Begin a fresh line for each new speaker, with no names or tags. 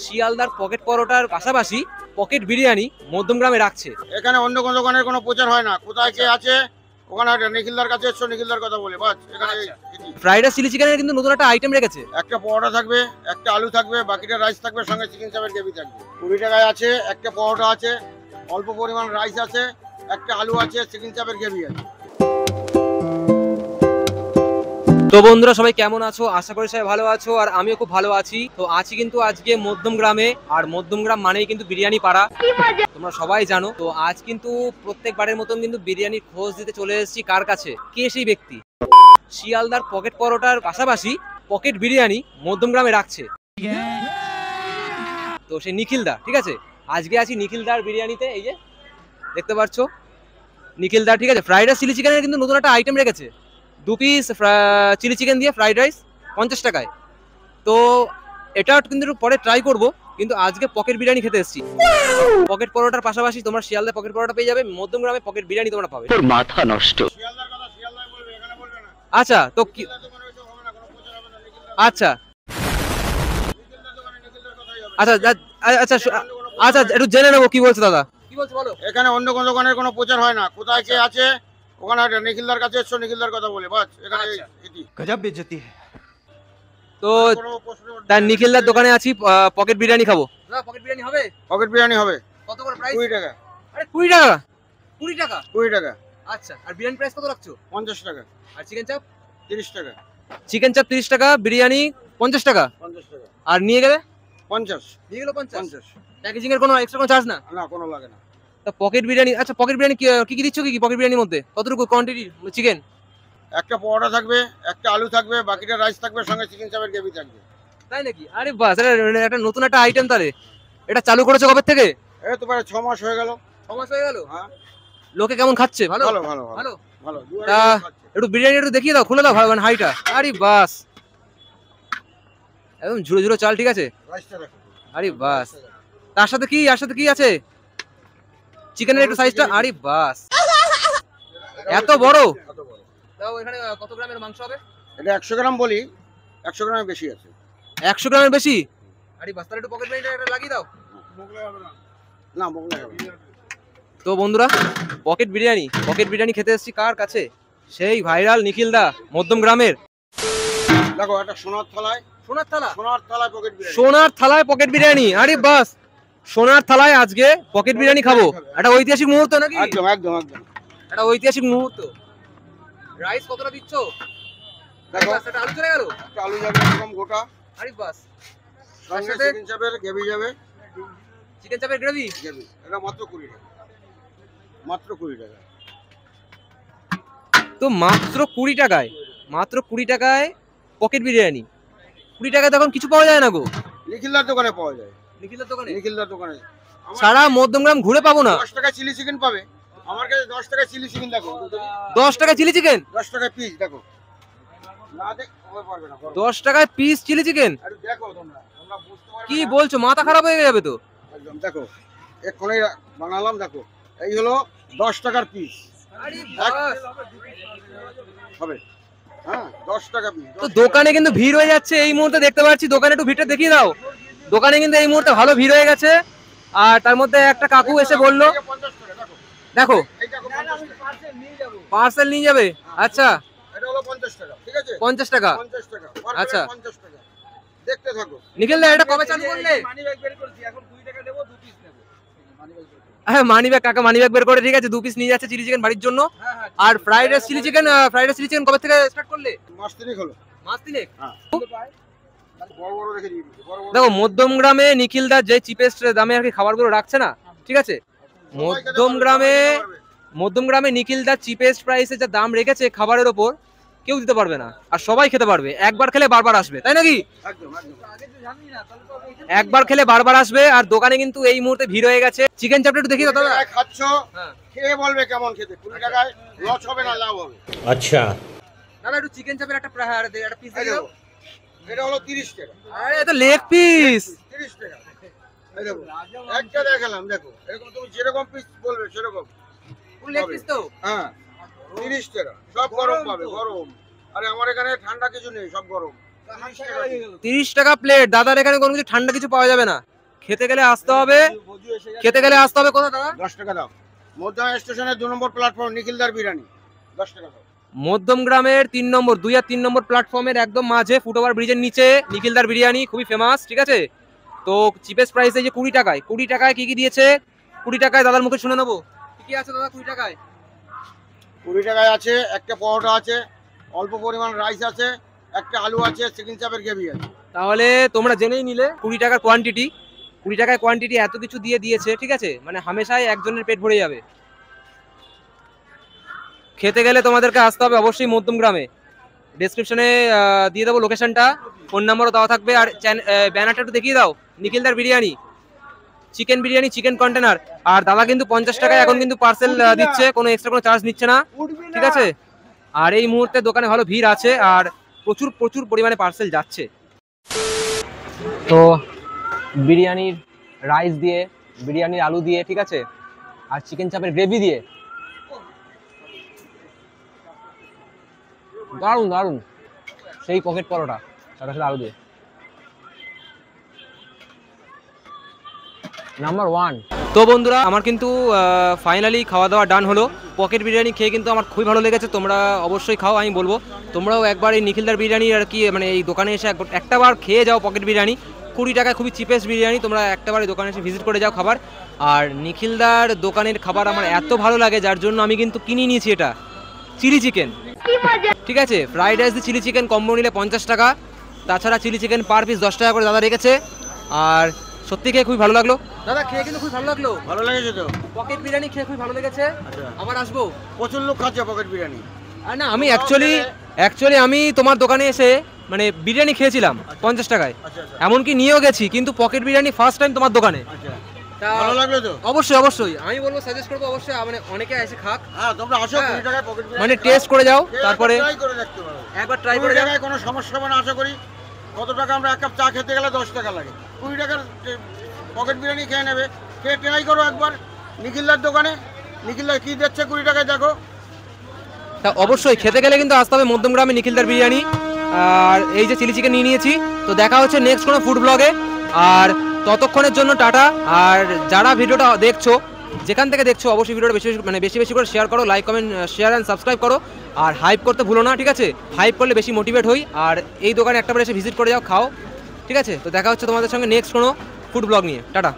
শিয়ালদার পকেট পরোটার পাশাপাশি পকেট বিরিয়ানি মধ্যমগ্রামে রাখছে।
এখানে অন্য কোনো দোকানের কোনো প্রচার হয় না। কোথায় কে আছে ওখানে নিখিলদার কাছে এসো, নিখিলদার কথা বলে বাস। এখানে
ফ্রাইড রাইস চিলি চিকেনের কিন্তু নতুন একটা আইটেম রেখেছে।
একটা পরোটা থাকবে, একটা আলু থাকবে, বাকিটা রাইস থাকবে, সঙ্গে চিকেন চাপের গ্রেভি থাকবে। 20 টাকায় আছে, একটা পরোটা আছে, অল্প পরিমাণ রাইস আছে, একটা আলু আছে, চিকেন চাপের গ্রেভি আছে।
তো বন্ধুরা সবাই কেমন আছো? আশা করি সবাই ভালো আছো, আর আমিও খুব ভালো আছি। তো আছি কিন্তু আজকে মধ্যমগ্রামে, আর মধ্যমগ্রাম মানেই কিন্তু বিরিয়ানি পাড়া, তোমরা সবাই জানো। তো আজ কিন্তু প্রত্যেকবারের মতন কিন্তু বিরিয়ানির খোঁজ দিতে চলে এসেছি। কার কাছে? কে সেই ব্যক্তি? শিয়ালদার পকেট পরোটার পাশাপাশি পকেট বিরিয়ানি মধ্যমগ্রামে রাখছে তো সেই নিখিলদা। ঠিক আছে, আজকে আছি নিখিলদার বিরিয়ানিতে। এই যে দেখতে পাচ্ছ নিখিলদার, ঠিক আছে। ফ্রাইড রাইস চিলি চিকেনের কিন্তু নতুন একটা আইটেম রেখেছে। 2 পিস চিলি চিকেন দিয়ে ফ্রাইড রাইস 50 টাকায়। তো এটা কিন্তু পরে ট্রাই করব, কিন্তু আজকে পকেট বিরিয়ানি খেতে এসেছি। পকেট পরোটার পাশাপাশি তোমরা শিয়ালদা পকেট পরোটা পেয়ে যাবে, মধ্যমগ্রামে পকেট বিরিয়ানি তোমরা পাবে।
তোর মাথা নষ্ট।
শিয়ালদার কথা শিয়ালদাই বলবে, এখানে বলবে না।
আচ্ছা তো কি,
নিখিলদার দোকানে হয়তো হবে না, কোনো প্রচার হবে না।
আচ্ছা
নিখিলদার দোকানে নিখিলদার কথাই হবে।
আচ্ছা আচ্ছা আচ্ছা একটু জেনে নেবো কি বলছো দাদা, কি বলছো বলো।
এখানে অন্য কোনো দোকানের কোনো প্রচার হয় না। কোথায় কে আছে ওখানে নিখিলদার কাছে এসো, নিখিলদার কথা বলে বাস। এখানে এটি
গজব বেইজ্জতি है।
তো তার নিখিলদার দোকানে আছি, পকেট বিরিয়ানি খাবো। দাদা পকেট বিরিয়ানি হবে?
পকেট বিরিয়ানি হবে।
কত করে প্রাইস?
20 টাকা।
আরে 20 টাকা? 20 টাকা?
20 টাকা।
আচ্ছা, আর বিরিয়ানি প্রাইস কত রাখছো?
50 টাকা।
আর চিকেন চাপ?
30 টাকা।
চিকেন চাপ 30 টাকা, বিরিয়ানি 50 টাকা।
50 টাকা।
আর নিয়ে গেলে
50।
নিয়ে গেলে 50।
50।
প্যাকেজিং এর কোনো এক্সট্রা কোনো চার্জ না?
না, কোনো লাগে না।
তা পকেট বিরিয়ানি, আচ্ছা পকেট বিরিয়ানি কি কি দিচ্ছ, কি কি পকেট বিরিয়ানির মধ্যে কতটুকু কোয়ান্টিটি চিকেন?
একটা পরোটা থাকবে, একটা আলু থাকবে, বাকিটা রাইস থাকবে, সঙ্গে চিকেন চাপের গ্রেভি থাকবে।
তাই নাকি? আরে বাস, এটা একটা নতুন একটা আইটেম। তাহলে এটা চালু করেছো কবে থেকে?
এই তো প্রায় 6 মাস হয়ে গেল।
6 মাস হয়ে গেল।
হ্যাঁ।
লোকে কেমন খাচ্ছে? ভালো
ভালো ভালো
ভালো
ভালো।
তা একটু বিরিয়ানি একটু দেখিয়ে দাও, খুলে দাও ভালো, মানে হাইটা। আরে বাস, একদম ঝুড়ো ঝুড়ো চাল, ঠিক আছে।
রাইসটা রাখো।
আরে বাস, তার সাথে কি আছে? চিকেনের একটু সাইজটা। আরে বাস, এত বড়। দাও এখানে কত গ্রামের মাংস হবে?
এটা 100 গ্রাম বলি, 100 গ্রামের বেশি আছে।
100 গ্রামের বেশি? আরে বাস, তাহলে একটু পকেট বিরিয়ানিটা লাগিয়ে দাও।
না, বগলে হবে না।
তো বন্ধুরা পকেট বিরিয়ানি খেতে এসেছি কার কাছে? সেই ভাইরাল নিখিলদা মধ্যমগ্রামের।
দেখো একটা সোনার থালায়
সোনার থালায় পকেট বিরিয়ানি। আরে বাস, সোনার থালায় আজকে পকেট বিরিয়ানি খাবো। একটা ঐতিহাসিক মুহূর্ত নাকি?
একদম একদম একদম
একটা ঐতিহাসিক মুহূর্ত। রাইস কতটা দিচ্ছ?
দেখো
একটা আলু চলে গেল,
একটা আলু যাবে এরকম গোটা।
আরে বাস,
সঙ্গে চিকেন চাপের গ্রেভি যাবে।
চিকেন চাপের গ্রেভি।
এটা মাত্র 20 টাকা। মাত্র 20 টাকা।
তো মাত্র 20 টাকায় পকেট বিরিয়ানি। 20 টাকায় তখন কিছু পাওয়া যায় না গো।
নিখিলদার দোকানে পাওয়া যায়।
নিখিলদার দোকানে সারা মধ্যমগ্রাম ঘুরে পাবো না।
10 টাকা চিলি চিকেন পাবে আমার কাছে। 10 টাকা চিলি চিকেন দেখো।
10 টাকা চিলি চিকেন?
10 টাকা পিস দেখো। না দেখ হবে পারবে না।
10 টাকায় পিস চিলি চিকেন?
আরে দেখো তোমরা বুঝতে পারবে
কি বলছো? মাথা খারাপ হয়ে যাবে তো।
একদম দেখো, এক্ষুনি বানালাম দেখো। এই হলো 10 টাকার পিস।
আরে বাস,
হবে। হ্যাঁ 10 টাকা পিস।
তো দোকানে কিন্তু ভিড় হয়ে যাচ্ছে এই মুহূর্তে, দেখতে পাচ্ছি। দোকানে একটু ভিড়টা দেখিয়ে দাও। দোকানে কিন্তু এই মুহূর্তে ভালো ভিড় হয়ে গেছে। আর তার মধ্যে একটা কাকু এসে বললো,
50 টাকা
দেখো
এইটা 50 টাকা।
পার্সেল নিয়ে যাবে। আচ্ছা
এটা হলো 50 টাকা, ঠিক আছে?
50 টাকা।
50 টাকা।
আচ্ছা
50 টাকা। দেখতে থাকো।
নিখিল দা এটা কবে চালু করলে?
মানি ব্যাগ বের করছি, এখন 2 টাকা দেব, 2 পিস নেব। মানি ব্যাগ
হ্যাঁ মানি ব্যাগ, কাকা মানি ব্যাগ বের করে, ঠিক আছে। 2 পিস নিয়ে যাচ্ছে চিলি চিকেন বাড়ির জন্য। আর ফ্রাইড রাইস চিলি চিকেন কবে থেকে স্টার্ট করলে?
মাস 3 হলো।
মাস 3।
হ্যাঁ। বড় বড় রেখে দিয়ে দিচ্ছি। বড় বড়
দেখো মধ্যমগ্রামে নিখিলদা যে চিপেস্ট দামে আর কি খাবারগুলো রাখছে না, ঠিক আছে। মধ্যমগ্রামে নিখিলদা চিপেস্ট প্রাইসে যা দাম রেখেছে খাবারের ওপর, কেউ দিতে পারবে না। আর সবাই খেতে পারবে, একবার খেলে বারবার আসবে, তাই নাকি?
একদম একদম।
একবার খেলে বারবার আসবে। আর দোকানে কিন্তু এই মুহূর্তে ভিড় হয়ে গেছে। চিকেন চাপটা একটু দেখি দাদা।
খাচ্ছো,
হ্যাঁ
খেয়ে বলবে কেমন খেতে। 20 টাকায় লস হবে না, লাভ হবে।
আচ্ছা
দাদা একটু চিকেন চাপের একটা পিস দিয়ে দাও।
এটা হলো 30 টাকা।
আরে এটা লেগ পিস।
30 টাকা। এই দেখো একটা দেখালাম, দেখো এরকম তুমি যেরকম পিস বলবে সেরকম।
পুরো লেগ পিস তো?
হ্যাঁ 30 টাকা। সব গরম পাবে, গরম। আরে আমার এখানে ঠান্ডা কিছু নেই, সব গরম।
30 টাকা প্লেট। দাদার এখানে কোনো কিছু ঠান্ডা কিছু পাওয়া যাবে না। খেতে গেলে আসতে হবে, খেতে গেলে আসতে হবে কোথায় দাদা?
10 টাকা দাও। মধ্যম স্টেশনের 2 নম্বর প্ল্যাটফর্ম নিখিলদার বিরিয়ানি, 10 টাকা দাও।
মধ্যম গ্রামের 3 নম্বর 2 আর 3 নম্বর প্ল্যাটফর্মের একদম মাঝে ফুটওভার ব্রিজের নিচে নিখিলদার বিরিয়ানি, খুবই ফেমাস, ঠিক আছে? তো চিপেস্ট প্রাইসে যে 20 টাকায়, 20 টাকায় কি কি দিয়েছে 20 টাকায় দাদার মুখে শুনে নেবো। কি কি আছে দাদা 20 টাকায়?
20 টাকায় আছে একটা পরোটা আছে, অল্প পরিমাণ রাইস আছে, একটা আলু আছে, চিকেন চাপের গ্রেভি আছে।
তাহলে তোমরা জেনেই নিলে 20 টাকার কোয়ান্টিটি, 20 টাকায় কোয়ান্টিটি এত কিছু দিয়ে দিয়েছে, ঠিক আছে? মানে হামেশাই একজনের পেট ভরে যাবে। খেতে গেলে তোমাদেরকে আসতে হবে অবশ্যই মধ্যম গ্রামে। ডেসক্রিপশনে দিয়ে দেবো লোকেশনটা, ফোন নাম্বারও দেওয়া থাকবে। আর ব্যানারটা একটু দেখিয়ে দাও, নিখিলদার biryani, chicken biryani, chicken container. আর দাদা কিন্তু 50 টাকায় এখন কিন্তু পার্সেল দিচ্ছে, কোনো এক্সট্রা কোনো চার্জ নিচ্ছে না, ঠিক আছে? আর এই মুহূর্তে দোকানে ভালো ভিড় আছে আর প্রচুর প্রচুর পরিমাণে পার্সেল যাচ্ছে। তো বিরিয়ানির রাইস দিয়ে, বিরিয়ানির আলু দিয়ে, ঠিক আছে, আর চিকেন চাপের গ্রেভি দিয়ে দারুণ দারুণ সেই পকেট পরোটা সাথে সাথে আলু দিয়ে নাম্বার 1। তো বন্ধুরা আমার কিন্তু ফাইনালি খাওয়া দাওয়া ডান হলো। পকেট বিরিয়ানি খেয়ে কিন্তু আমার খুবই ভালো লেগেছে, তোমরা অবশ্যই খাও। আমি বলবো তোমরাও একবার এই নিখিলদার বিরিয়ানি আর কি মানে এই দোকানে এসে একটা বার খেয়ে যাও পকেট বিরিয়ানি। 20 টাকায় খুবই চিপেস্ট বিরিয়ানি, তোমরা একটাবার এই দোকানে এসে ভিজিট করে যাও খাবার। আর নিখিলদার দোকানের খাবার আমার এত ভালো লাগে যার জন্য আমি কিন্তু কিনে নিয়েছি এটা চিলি চিকেন, ঠিক আছে? ফ্রাইড রাইস দিয়ে চিলি চিকেন কম্বো নিলে 50 টাকা, তাছাড়া চিলি চিকেন পার পিস 10 টাকা করে দাদা রেখেছে। আর সত্যি খেয়ে খুবই ভালো লাগলো দাদা, খেয়ে কিন্তু খুবই ভালো লাগলো।
ভালো লেগেছে তো?
পকেট বিরিয়ানি খেয়ে খুবই ভালো লেগেছে।
আচ্ছা,
আবার আসবো।
প্রচুর লোক খাচ্ছে পকেট বিরিয়ানি।
আর না আমি অ্যাকচুয়ালি আমি তোমার দোকানে এসে মানে বিরিয়ানি খেয়েছিলাম 50 টাকায়,
আচ্ছা আচ্ছা
এমনকি নিয়েও গেছি, কিন্তু পকেট বিরিয়ানি ফার্স্ট টাইম তোমার দোকানে।
আচ্ছা,
তা
ভালো লাগলো তো?
অবশ্যই অবশ্যই আমি বলবো, সাজেস্ট করবো অবশ্যই, মানে অনেকে এসে খাক,
হ্যাঁ তোমরা আসো,
হ্যাঁ,
20 টাকায় পকেট বিরিয়ানি
মানে টেস্ট করে যাও, তারপরে
ট্রাই করে দেখতে পারো।
একবার ট্রাই
20
করে যাও।
টাকায় কোনো সমস্যা হবে না আশা করি। কত টাকা আমরা এক কাপ চা খেতে গেলে 10 টাকা লাগে, 20 টাকার পকেট বিরিয়ানি খেয়ে নেবে। খেয়ে ট্রাই করো একবার নিখিলদার দোকানে। নিখিলদার কি দিচ্ছে 20 টাকায় দেখো।
তা অবশ্যই খেতে গেলে কিন্তু আসতে হবে মধ্যম গ্রামে নিখিলদার বিরিয়ানি। আর এই যে চিলি চিকেন নিয়ে নিয়েছি, তো দেখা হচ্ছে নেক্সট কোনো ফুড ব্লগে। আর ততক্ষণের জন্য টাটা। আর যারা ভিডিওটা দেখছো, যেখান থেকে দেখছো, অবশ্যই ভিডিওটা বেশি বেশি করে শেয়ার করো, like comment share and subscribe করো। আর হাইপ করতে ভুলো না, ঠিক আছে? হাইপ করলে বেশি মোটিভেট হই। আর এই দোকানে একটাবার এসে ভিজিট করে যাও, খাও, ঠিক আছে? তো দেখা হচ্ছে তোমাদের সঙ্গে নেক্সট কোনো ফুড ব্লগ নিয়ে। টাটা।